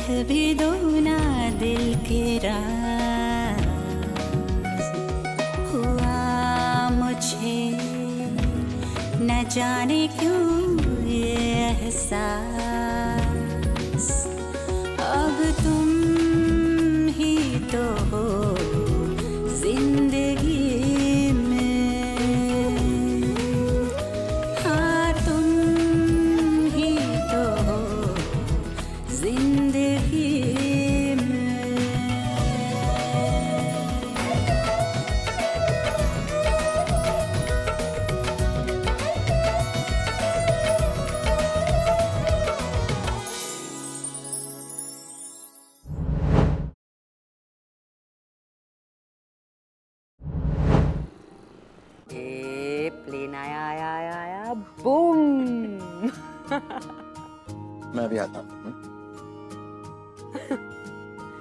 कह भी दो ना दिल के राज, हुआ मुझे न जाने क्यों ये एहसास, अब तुम ही तो हो जिंदगी में, हाँ तुम ही तो हो जिंदगी में। प्लेन आया आया आया आया बूम। मैं भी आता हूँ।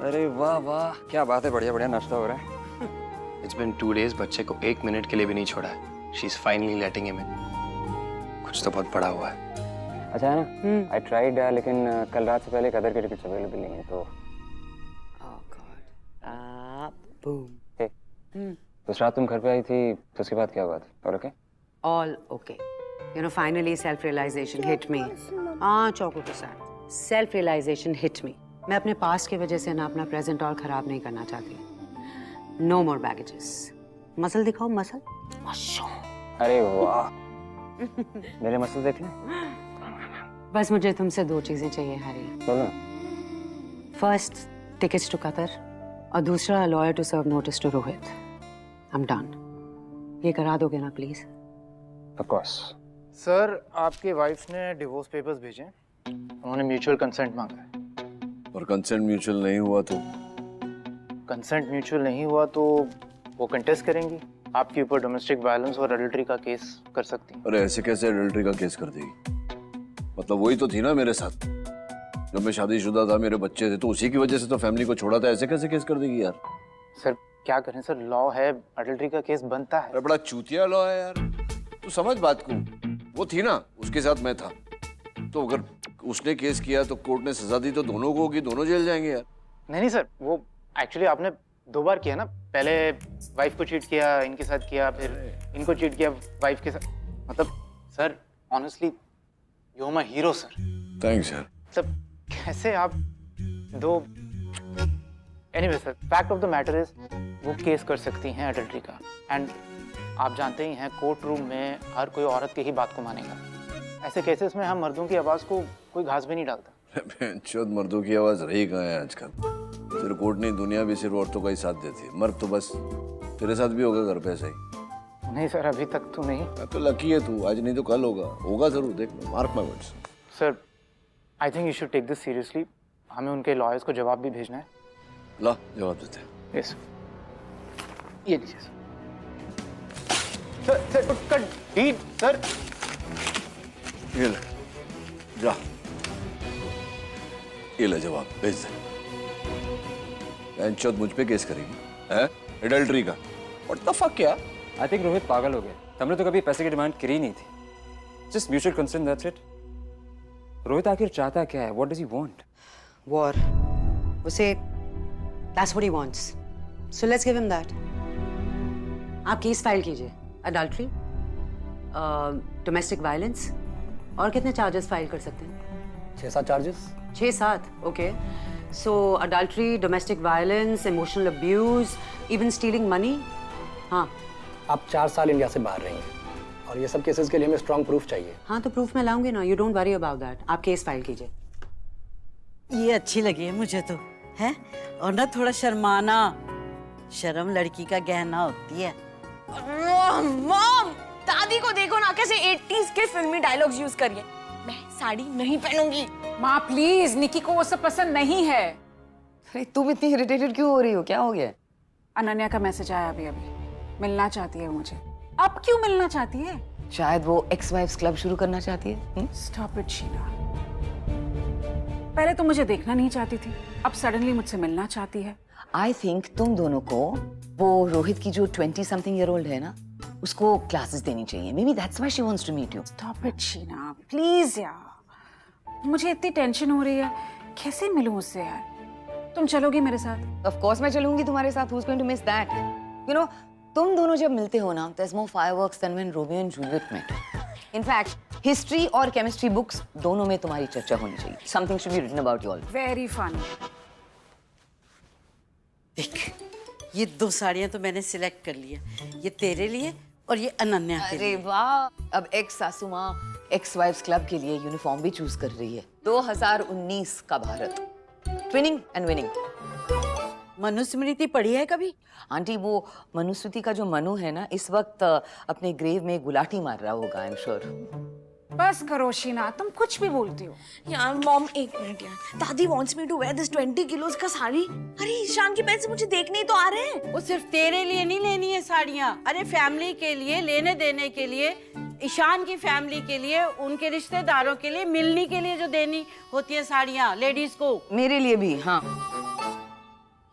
अरे वाह वाह, क्या बात है, बढ़िया बढ़िया नाश्ता हो रहा है। It's been 2 days, बच्चे को 1 मिनट के लिए भी नहीं छोड़ा है। She's finally letting him in. कुछ तो बहुत बड़ा हुआ है। अच्छा है ना, आई ट्राइड लेकिन कल रात से पहले कदर के टिकट्स अवेलेबल नहीं है तो। Oh God. Boom. हे, उस रात तुम घर पे आई थी तो उसके बाद क्या हुआ था? और okay? All okay. You know, finally self-realization hit me. हाँ, चौको के साथ. Self-realization hit me. मैं अपने पास्ट की वजह से ना अपना प्रेजेंट और खराब नहीं करना चाहती. No more baggages. मसल दिखाओ, मसल. अरे वाह, मेरे मसल देख ले। बस मुझे तुमसे 2 चीजें चाहिए हैरी. बोलो। फर्स्ट, टिकट्स टू कतर और दूसरा lawyer to serve notice to Rohit. I'm done. ये करा दोगे ना प्लीज? Of course. सर, आपकी वाइफ ने डिवोर्स पेपर्स भेजे। उन्होंने म्यूचुअल कंसेंट मांगा है। और कंसेंट म्यूचुअल नहीं हुआ तो? कंसेंट म्यूचुअल नहीं हुआ तो वो कंटेस्ट करेंगी। आपके ऊपर डोमेस्टिक वायलेंस और एडल्ट्री का केस कर सकती हैं। अरे ऐसे कैसे एडल्ट्री का केस कर देगी? मतलब वही तो थी ना मेरे साथ, जब मैं शादीशुदा था, मेरे बच्चे थे, तो उसी की वजह से तो फैमिली को छोड़ा था। ऐसे कैसे केस कर देगी यार? सर क्या करें सर, लॉ है, एडल्ट्री का केस बनता है। अरे बड़ा चूतिया लॉ है यार, तू समझ बात को। वो थी ना, उसके साथ मैं था, तो अगर उसने केस किया तो कोर्ट ने सजा दी तो दोनों को होगी, दोनों जेल जाएंगे यार। नहीं सर, वो एक्चुअली आपने 2 बार किया ना, पहले वाइफ को चीट किया, इनके साथ किया, फिर इनको चीट किया वाइफ के साथ। मतलब sir honestly you are my hero sir. Thanks यार। सब कैसे आप 2 anyway sir, fact of the matter is वो केस कर सकती हैं एडल्ट्री का। एंड आप जानते ही हैं कोर्ट रूम में हर कोई औरत की ही बात को मानेगा। ऐसे केसेस में हम मर्दों की आवाज को कोई घास भी नहीं डालता। चौथ मर्दों की आवाज रही कहाँ है आजकल? सिर्फ कोर्ट नहीं, दुनिया भी सिर्फ औरतों का ही साथ देती है। मर्द तो बस तेरे साथ भी होगा घर पे ऐसा ही। नहीं सर, अभी तक तो नहीं। तो लकी है तू, आज नहीं तो कल होगा, होगा जरूर, देख mark my words. Sir I think you should take this seriously. हमें उनके लॉयर्स को जवाब भी भेजना है। ला जवाब देते हैं। यस ये लीजिए सर। सर उसका डीड सर। ये ले, जा, ये ले जवाब, भेज दे। चौथ मुझ पे केस करेगी है एडल्ट्री का? व्हाट द फक क्या? आई थिंक रोहित पागल हो गया। हमने तो कभी पैसे की डिमांड करी नहीं थी। Just mutual concern, that's it. Rohit आखिर चाहता क्या है? What does he want? War. उसे that's what he wants. So let's give him that. आप केस फाइल कीजिए। Adultery, domestic violence और कितने चार्जेस फाइल कर सकते हैं? 6-7 charges. 6-7, okay. So adultery, domestic violence, emotional abuse, even stealing money. हाँ. आप 4 साल इंडिया से बाहर रही हैं और ये सब केसेस के लिए हमें स्ट्रॉन्ग प्रूफ चाहिए। हाँ तो प्रूफ मैं लाऊंगी ना। You don't worry about that. आप केस फाइल कीजिए। ये अच्छी लगी है मुझे तो, है? और ना थोड़ा शर्माना, शर्म लड़की का गहना होती है। मॉम, दादी को देखो ना कैसे 80s के फिल्मी डायलॉग्स यूज करिए। मैं साड़ी नहीं पहनूंगी। माँ प्लीज, निकी को वो सब पसंद नहीं है। अरे तुम इतनी इरिटेटेड क्यों हो रही हो? क्या हो गया? अनन्या का मैसेज आया अभी मिलना चाहती है मुझे। अब क्यों मिलना चाहती है? शायद वो एक्स वाइफ्स क्लब शुरू करना चाहती है। Stop it Sheela. पहले तो मुझे देखना नहीं चाहती थी, अब सडनली मुझसे मिलना चाहती है। आई थिंक तुम दोनों को वो रोहित की जो 20 समथिंग ईयर ओल्ड है ना, उसको क्लासेस देनी चाहिए। Maybe that's why she wants to meet you. Stop it Sheena please यार, मुझे इतनी टेंशन हो रही है कैसे मिलूं उससे यार? तुम चलोगी मेरे साथ? ऑफ कोर्स मैं चलूंगी तुम्हारे साथ। Who's going to miss that? You know, तुम दोनों जब मिलते हो ना, there's more fireworks than when Romeo and Juliet met. In fact, history और केमिस्ट्री बुक्स दोनों में तुम्हारी चर्चा होनी चाहिए. Something should be written about you all. Very fun. देख, ये 2 साड़ियाँ तो मैंने सिलेक्ट कर लिया। ये तेरे लिए और ये अनन्या के लिए। अरे वाह, अब एक्स सासू माँ एक्स वाइफ्स क्लब के लिए यूनिफॉर्म भी चूज कर रही है। 2019 का Bharat, twinning and winning. Manusmriti पढ़ी है कभी? आंटी, वो मनुस्मृति का जो मनु है ना, इस वक्त अपने ग्रेव में गुलाटी मार रहा होगा, आई एम श्योर। बस करो शीना, तुम कुछ भी बोलती हो। यार मॉम, एक मिनट यार, दादी wants me to wear this 20 kilos का साड़ी। अरे ईशान के पैसे मुझे देखने ही तो आ रहे हैं। वो सिर्फ तेरे लिए नहीं लेनी है साड़ियाँ, अरे फैमिली के लिए, लेने देने के लिए, ईशान की फैमिली के लिए, उनके रिश्तेदारों के लिए, मिलने के लिए जो देनी होती है साड़ियाँ लेडीज को। मेरे लिए भी, हाँ।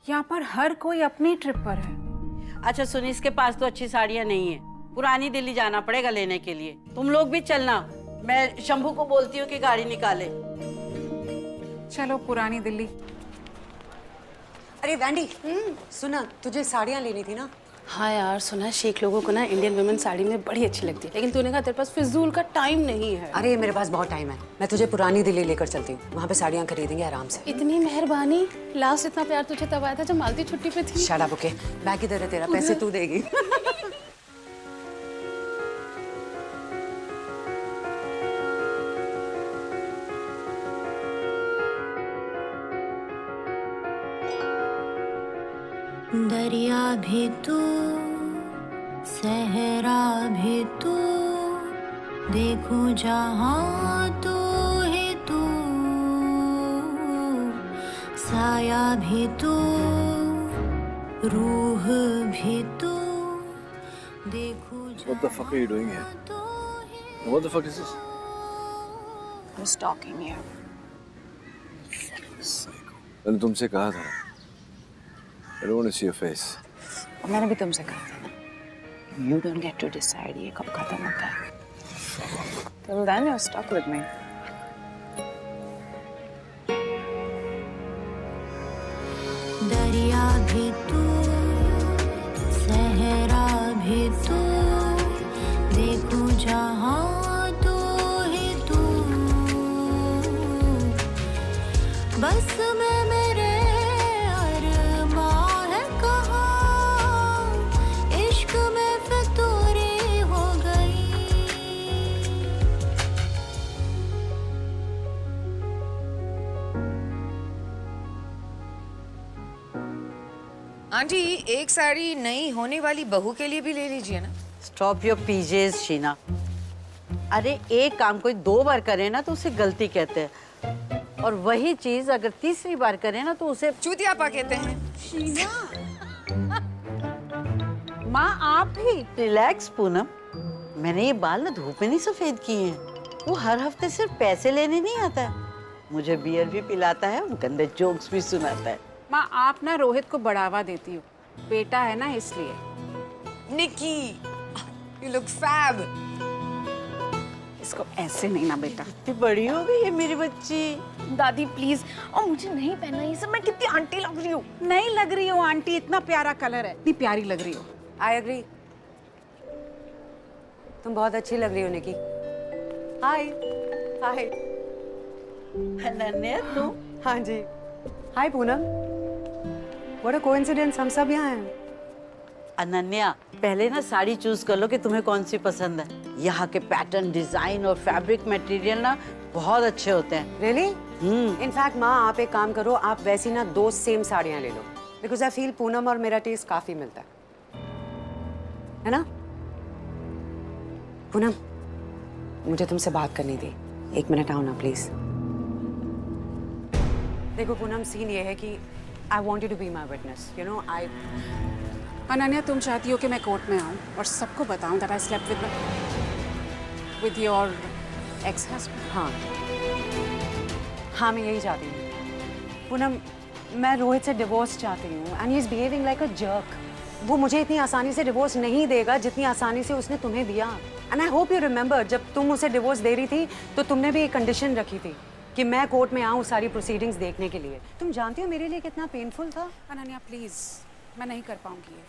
यहाँ पर हर कोई अपनी ट्रिप पर है। अच्छा सुन, इसके पास तो अच्छी साड़ियाँ नहीं है, पुरानी दिल्ली जाना पड़ेगा लेने के लिए। तुम लोग भी चलना, मैं शंभू को बोलती हूँ कि गाड़ी निकाले। चलो पुरानी दिल्ली। अरे वैंडी, सुना, तुझे साड़ियाँ लेनी थी ना? हाँ यार, सुना है शेख लोगों को ना इंडियन वुमेन साड़ी में बड़ी अच्छी लगती है, लेकिन तूने कहा तेरे पास फिजूल का टाइम नहीं है। अरे मेरे पास बहुत टाइम है, मैं तुझे पुरानी दिल्ली लेकर चलती हूँ, वहाँ पे साड़ियाँ खरीदेंगे आराम से। इतनी मेहरबानी। लास्ट इतना प्यार तुझे तब आया था जब मालती छुट्टी पे थी। Shut up, okay? बैग किधर है तेरा? पैसे तू देगी। दरिया भी तू, सहरा भी तू, देखूं जहां तू ही तू, साया भी तू, रूह भी तू, देखूं What the fuck are you doing here? What the fuck is this? I was stalking you. मैंने तुमसे कहा था, I don't want to see your face. मैंने भी तुमसे कहा था ना, you don't get to decide ये कब खत्म होता है। Till then you're stuck with me. दरिया भी तू, सहरा भी तू, देखूं जहां तू ही तू, बस में मेरे अरमां है कहाँ, इश्क में फितूरी हो गई। आंटी, एक साड़ी नई होने वाली बहू के लिए भी ले लीजिए ना। Stop your PJs Sheena. अरे एक काम कोई 2 बार करे ना तो उसे गलती कहते हैं, और वही चीज अगर 3री बार करे ना तो उसे चूतियापा कहते हैं। माँ आप भी? रिलैक्स पूनम, मैंने ये बाल ना धूप में नहीं सफेद किए हैं। वो हर हफ्ते सिर्फ पैसे लेने नहीं आता है, मुझे बियर भी पिलाता है, गंदे जोक्स भी सुनाता है। माँ आप ना रोहित को बढ़ावा देती हो, बेटा है ना इसलिए। निकी, you look fab. इसको ऐसे नहीं ना बेटा। इतनी बड़ी हो गई है मेरी बच्ची। दादी प्लीज, और मुझे नहीं पहनना ये सब। मैं कितनी आंटी लग रही हूँ। नहीं लग रही हो आंटी, इतना प्यारा कलर है, इतनी प्यारी लग रही हो। आई एग्री, तुम बहुत अच्छी लग रही हो निकी। हाय। हाय अनन्या तुम? हाँ जी। हाय पूनम, व्हाट अ कोइंसिडेंस, हम सब यहाँ हैं। अनन्या, पहले ना साड़ी चूज कर लो कि तुम्हें कौन सी पसंद है। यहाँ के पैटर्न, डिजाइन और फैब्रिक मटेरियल ना बहुत अच्छे होते हैं। रियली? इनफैक्ट माँ, आप एक काम करो, आप वैसी ना 2 सेम साड़ियाँ ले लो, बिकॉज आई फील पूनम और मेरा टेस्ट काफी मिलता है ना? पूनम, मुझे तुमसे बात करनी थी, 1 मिनट आओ ना प्लीज। देखो पूनम, सीन ये है कि I want you to be my witness, you know. I Ananya, तुम चाहती हो कि मैं कोर्ट में आऊँ और सबको बताऊँ that I slept with your ex-husband? हाँ हाँ, मैं यही चाहती हूँ पूनम। मैं रोहित से डिवोर्स चाहती हूँ and he is behaving like a jerk. वो मुझे इतनी आसानी से डिवोर्स नहीं देगा जितनी आसानी से उसने तुम्हें दिया। And I hope you remember, जब तुम उसे डिवोर्स दे रही थी तो तुमने भी एक कंडीशन रखी थी कि मैं कोर्ट में आऊँ सारी प्रोसीडिंग्स देखने के लिए। तुम जानती हो मेरे लिए कितना पेनफुल था। अनन्या प्लीज, मैं नहीं कर पाऊंगी ये।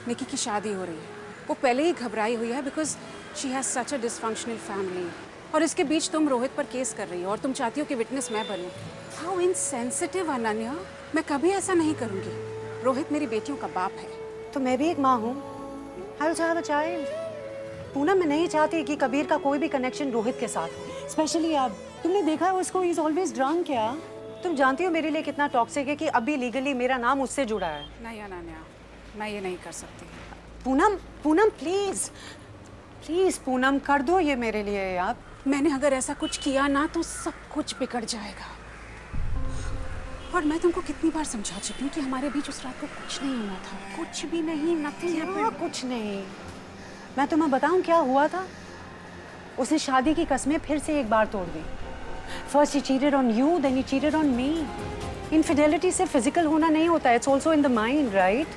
निकी की शादी हो रही है, वो पहले ही घबराई हुई है because she has such a dysfunctional family, और इसके बीच तुम रोहित पर केस कर रही हो और तुम चाहती हो कि विटनेस मैं बनूं। हाउ इनसेंसिटिव अनन्या, मैं कभी ऐसा नहीं करूंगी। रोहित मेरी बेटियों का बाप है। तो मैं भी एक माँ हूँ। I will have a child. Poonam, मैं नहीं चाहती कि कबीर का कोई भी कनेक्शन रोहित के साथ हो, स्पेशली अब। तुमने देखा है उसको, ही इज ऑलवेज ड्रंक। क्या तुम जानती हो मेरे लिए कितना टॉक्सिक है कि अभी लीगली मेरा नाम उससे जुड़ा है। नहीं अनन्या, मैं ये नहीं कर सकती। पूनम, पूनम प्लीज प्लीज पूनम, कर दो ये मेरे लिए यार। मैंने अगर ऐसा कुछ किया ना तो सब कुछ बिगड़ जाएगा। और मैं तुमको कितनी बार समझा चुकी हूँ कि हमारे बीच उस रात को कुछ नहीं हुआ था। कुछ भी नहीं, नथिंग हैपेंड। कुछ नहीं। मैं तुम्हें बताऊं क्या हुआ था? उसने शादी की कसमें फिर से एक बार तोड़ दी। First he cheated on you, then he cheated on me. Infidelity से फिजिकल होना नहीं होता, it's also in the mind, right?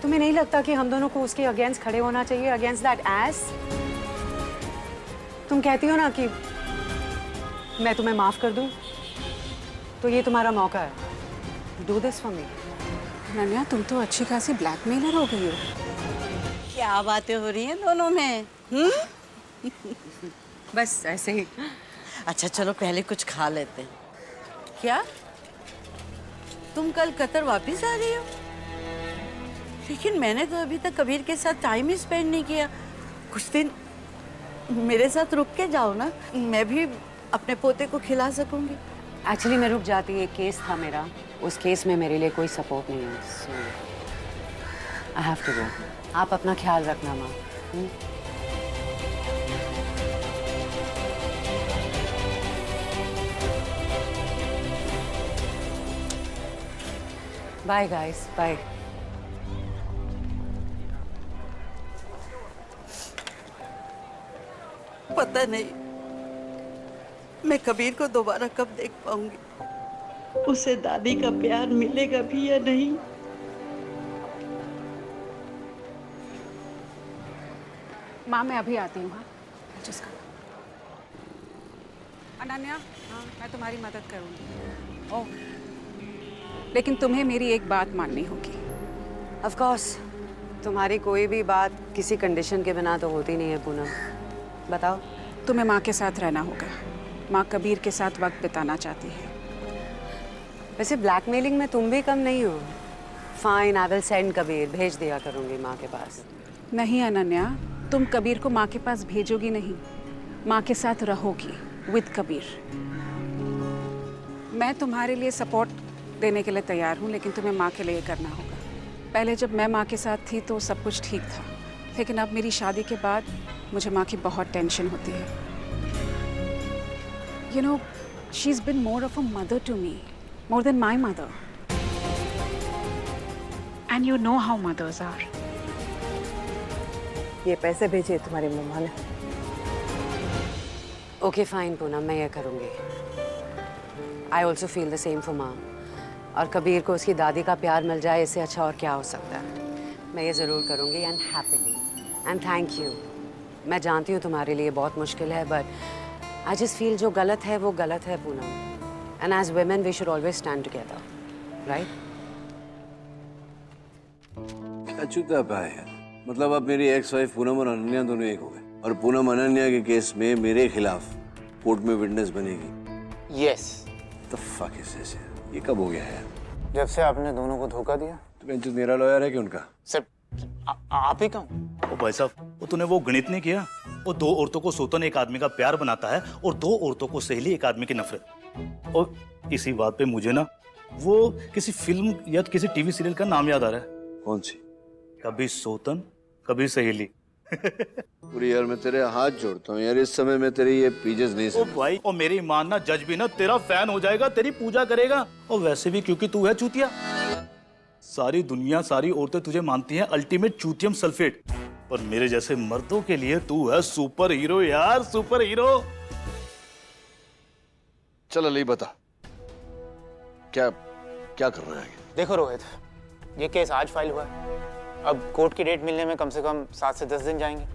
तुम्हें नहीं लगता कि हम दोनों को उसके अगेंस्ट खड़े होना चाहिए, अगेंस्ट दैट एस? तुम कहती हो ना कि मैं तुम्हें माफ कर दूं, तो ये तुम्हारा मौका है। Do this for me. Ananya, तुम तो अच्छी खासी ब्लैकमेलर हो गई हो। क्या बातें हो रही हैं दोनों में? बस ऐसे ही। अच्छा चलो पहले कुछ खा लेते हैं। क्या तुम कल कतर वापस आ रही हो? लेकिन मैंने तो अभी तक कबीर के साथ टाइम ही स्पेंड नहीं किया। कुछ दिन मेरे साथ रुक के जाओ ना, मैं भी अपने पोते को खिला सकूंगी। एक्चुअली मैं रुक जाती, एक केस था मेरा, उस केस में मेरे लिए कोई सपोर्ट नहीं है, सो आई हैव टू गो। आप अपना ख्याल रखना माँ। Bye guys, bye. पता नहीं मैं कबीर को दोबारा कब देख पाऊंगी, उसे दादी का प्यार मिलेगा भी या नहीं। माँ मैं अभी आती हूँ। हाँ जिसका अनन्या, हाँ मैं तुम्हारी मदद करूँगी। ओह, लेकिन तुम्हें मेरी एक बात माननी होगी। ऑफ कोर्स, तुम्हारी कोई भी बात किसी कंडीशन के बिना तो होती नहीं है पूनम। बताओ। तुम्हें माँ के साथ रहना होगा। माँ कबीर के साथ वक्त बिताना चाहती है। वैसे ब्लैकमेलिंग में तुम भी कम नहीं हो। Fine, I will send Kabir, भेज दिया करूँगी माँ के पास। नहीं अनन्या, तुम कबीर को माँ के पास भेजोगी नहीं, माँ के साथ रहोगी विद कबीर। मैं तुम्हारे लिए सपोर्ट देने के लिए तैयार हूँ, लेकिन तुम्हें माँ के लिए करना होगा। पहले जब मैं माँ के साथ थी तो सब कुछ ठीक था, लेकिन अब मेरी शादी के बाद मुझे माँ की बहुत टेंशन होती है। You know, she's been more of a mother to me, more than my mother. And you know how mothers are. ये पैसे भेजे तुम्हारी मम्मा ने। ओके फाइन पूनम, मैं ये करूँगी। I also feel the same for माँ। और कबीर को उसकी दादी का प्यार मिल जाए, इससे अच्छा और क्या हो सकता है। मैं ये ज़रूर करूँगी, and happily. And thank you. मैं जानती हूँ तुम्हारे लिए बहुत मुश्किल है, बट आई जस्ट फील जो गलत है वो गलत है Poonam. And as women we should always stand together, right? क्या चूता पाया यार? मतलब अब मेरी एक्स वाइफ पूनम और अनन्या दोनों एक हो गए, और पूनम अनन्या के केस में मेरे खिलाफ कोर्ट में विटनेस बनेगी। Yes. The fuck is this? ये कब हो गया है? जब से आपने दोनों को धोखा दिया। तो जो मेरा लॉयर है कि उनका? सर आप ही कहूँ। ओ भाई साहब, वो तूने वो गणित नहीं किया? वो दो औरतों को सोतन एक आदमी का प्यार बनाता है और दो औरतों को सहेली एक आदमी की नफरत। और इसी बात पे मुझे ना वो किसी फिल्म या किसी टीवी सीरियल का नाम याद आ रहा है। कौन सी? कभी सोतन कभी सहेली। पूरी यार, मैं तेरे हाथ जोड़ता हूँ यार, इस समय में तेरी ये पीजेस नहीं ओ भाई, और मेरी मान ना जज भी ना तेरा फैन हो जाएगा, तेरी पूजा करेगा। और वैसे भी क्योंकि तू है चूतिया, सारी दुनिया सारी औरतें तुझे मानती हैं अल्टीमेट चूतियम सल्फेट, पर मेरे जैसे मर्दों के लिए तू है सुपर हीरो यार, सुपर हीरो। चल अली बता, क्या क्या करना है? देखो रोहित, ये केस आज फाइल हुआ है, अब कोर्ट की डेट मिलने में कम से कम 7 से 10 दिन जाएंगे।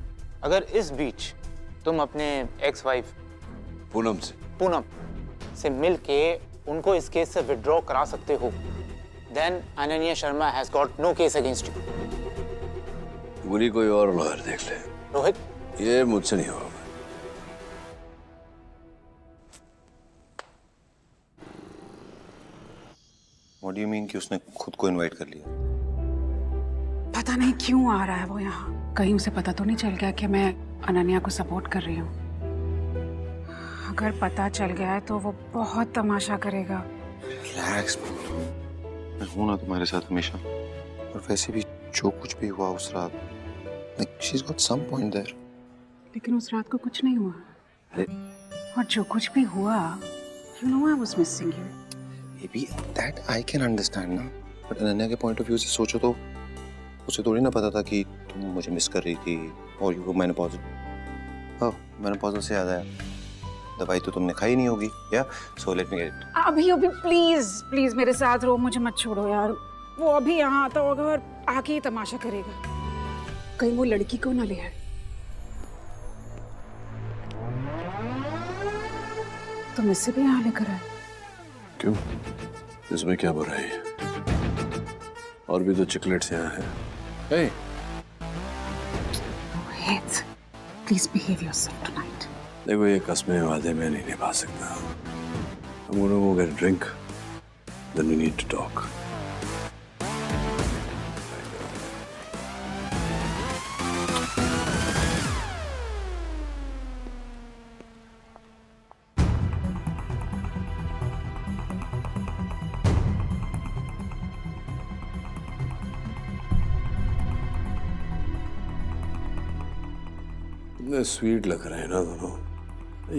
अगर इस बीच तुम अपने एक्स वाइफ पूनम से मिल के उनको इस केस से विड्रॉ करा सकते हो, then Ananya Sharma has got no case against you. बोली कोई और लॉयर देख ले। रोहित, ये मुझसे नहीं होगा। What do you mean कि उसने खुद को इनवाइट कर लिया? पता नहीं क्यों आ रहा है वो यहाँ। कहीं उसे पता तो नहीं चल गया कि मैं अनन्या को सपोर्ट कर रही हूँ? अगर पता चल गया है तो वो बहुत तमाशा करेगा। Relax, मैं हूँ ना तुम्हारे साथ हमेशा। और वैसे भी जो कुछ भी हुआ उस रात, like she's got some point there. लेकिन उस रात को कुछ नहीं हुआ। और जो कुछ भी हुआ, you know I was missing you. Maybe that I can understand ना, but अनन्या के point of view से सोचो तो उसे थोड़ी ना पता था कि तुम मुझे मिस कर रही थी और you were menopausal. हाँ, menopausal से याद आया, दवाई तो तुमने खाई नहीं होगी, या? So let me get it. अभी प्लीज मेरे साथ रहो, मुझे मत छोड़ो यार। वो अभी यहाँ आता होगा और आके ही तमाशा करेगा। कहीं वो लड़की को ना ले आए। तुम इससे भी यहाँ लेकर आए? क्यों? इसमें क्या बुराई है? और भी तो चिकलेट्स यहाँ हैं। Hey. Rohit, please behave yourself tonight. देखो ये कस्में वादे मैं नहीं निभा सकता। I'm gonna go get a drink, then we need to talk. कितने स्वीट लग रहे हैं ना दोनों,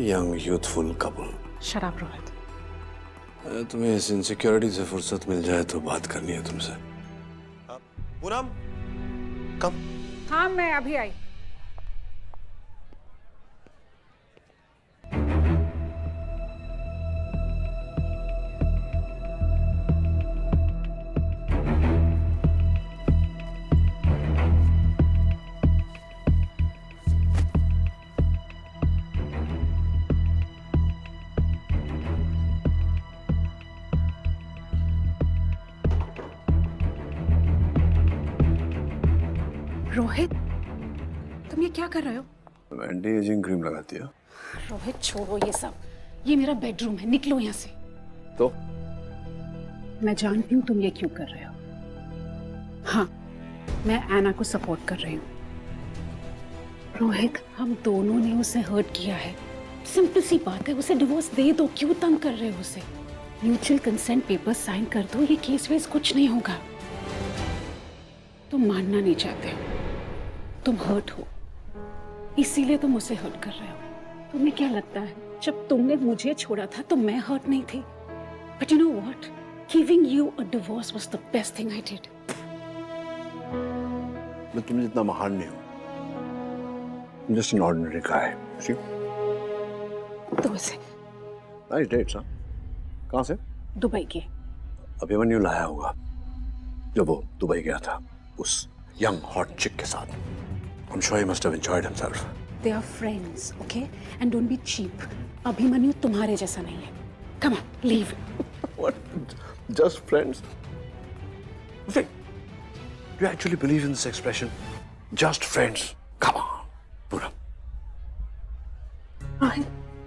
young youthful couple. Shut up, Rohit. तुम्हें इस इनसिक्योरिटी से फुर्सत मिल जाए तो बात करनी है तुमसे। पूनम, कम। हाँ, मैं अभी आई। रोहित, तुम ये क्या कर रहे हो? एंटी एजिंग क्रीम लगाती है। रोहित छोड़ो ये सब, ये मेरा बेडरूम है, निकलो यहाँ से। तो मैं जानती हूँ तुम ये क्यों कर रहे हो। हाँ, मैं एना को सपोर्ट कर रही हूँ। रोहित, हम दोनों ने उसे हर्ट किया है, सिंपल सी बात है, उसे डिवोर्स दे दो, क्यों तंग कर रहे हो उसे? म्यूचुअल कंसेंट पेपर साइन कर दो, ये केस वेस कुछ नहीं होगा। तुम मानना नहीं चाहते हो, तुम हर्ट हो, इसीलिए तुम उसे हर्ट कर रहे हो। तुम्हें क्या लगता है जब तुमने मुझे छोड़ा था तो मैं हर्ट नहीं थी? But you know what, giving you a divorce was the best thing I did. मैं तुम जितना महान नहीं हूँ, जस्ट एन ऑर्डिनरी गाय। तो उसे नाइस डेट्स, हाँ? कहाँ से? दुबई के। अभिमन्यु लाया होगा जब वो दुबई गया था उस यंग हॉट चिक के साथ। I'm sure he must have enjoyed himself. They are friends, okay? And don't be cheap. Abhimanyu तुम्हारे जैसा नहीं है। Come on, leave. What? Just friends? Wait, do you actually believe in this expression? Just friends? Come on, पूरा।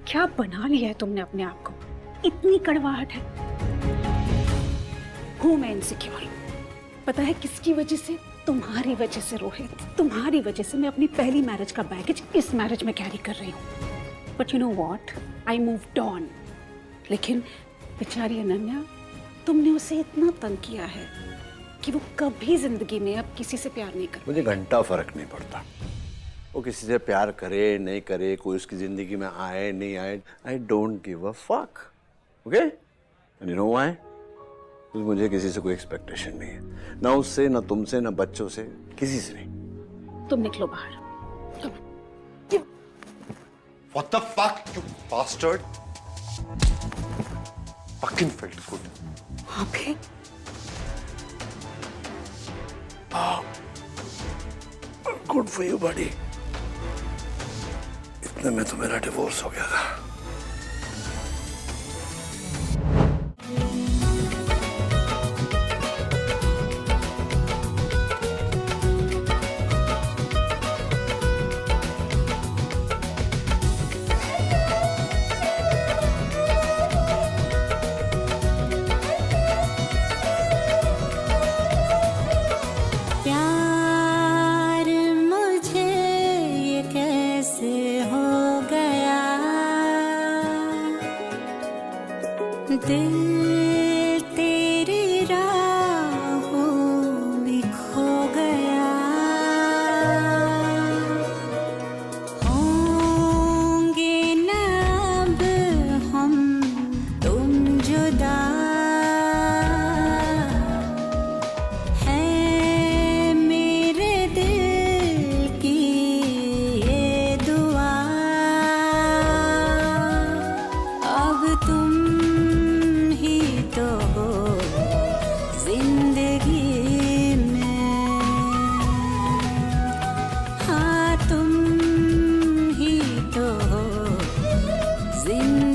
क्या बना लिया है तुमने अपने आप को? इतनी कड़वाहट है। हूँ मैं इनसिक्योर। पता है किसकी वजह से? तुम्हारी वजह से रोहित, तुम्हारी वजह से मैं अपनी पहली मैरिज का बैगेज इस मैरिज में कैरी कर रही हूँ। But you know what, I moved on. लेकिन बेचारी अनन्या, तुमने उसे इतना तंग किया है कि वो कभी जिंदगी में अब किसी से प्यार नहीं कर। मुझे घंटा फर्क नहीं पड़ता वो किसी से प्यार करे नहीं करे, कोई उसकी जिंदगी में आए नहीं आए। I don't give a fuck, okay? And you know why? मुझे किसी से कोई एक्सपेक्टेशन नहीं है, ना उससे, ना तुमसे, ना बच्चों से, किसी से नहीं। तुम निकलो बाहर। What the fuck, you bastard? Fucking felt good. अबे, गुड फॉर यू बडी। इतने में तो मेरा डिवोर्स हो गया था। जिंदगी